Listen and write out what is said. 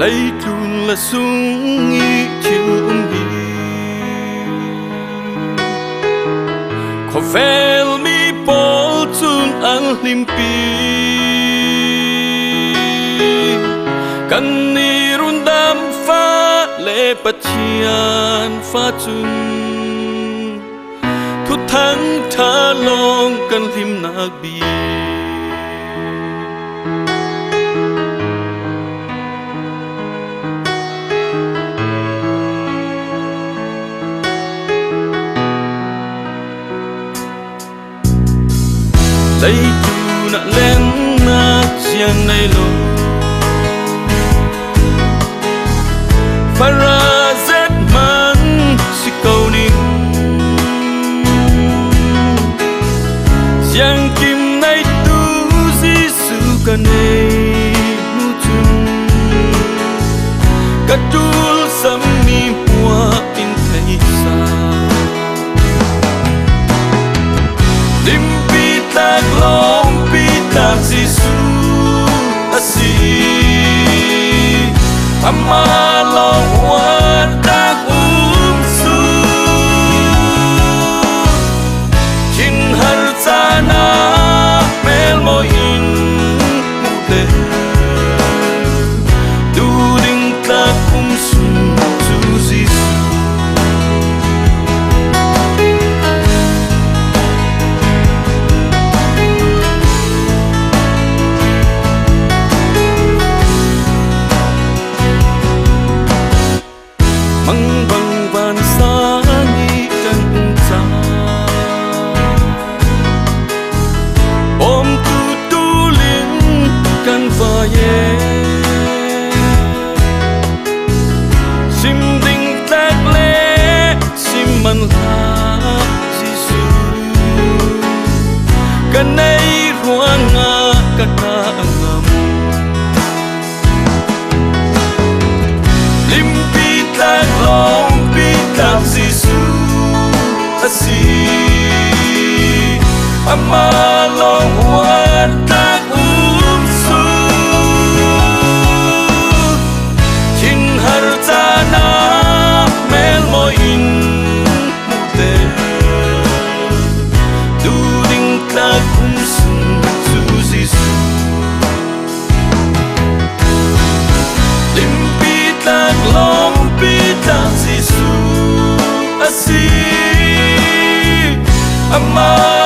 lấy trùn là sung nghi chiều nghi khó phèl mi bol chun ang limpi kan ni rundam pha lệ bát chian pha chun thu thắng tha long kan lim nak bi lấy chu na lên na chiang này lo para zet man si câu ning chiang kim này tu Giêsu kan nei nu chun katul sam mi bua in thei sa tak long pi tak Giêsu asi ama long wan tak su chin har sana mel mo in mute du ding tak su Giêsu mang bằng vàn xa nghi cần xa ôm tu liên cần và ye sim ding tak le sim man la Giêsu kan nei ruang nga ka ngam tak long pi tak Giêsu asi ama long wan tak su chin har na mel mo in mute du ding tak su Giêsu limpi tak long tak Giêsu asi ama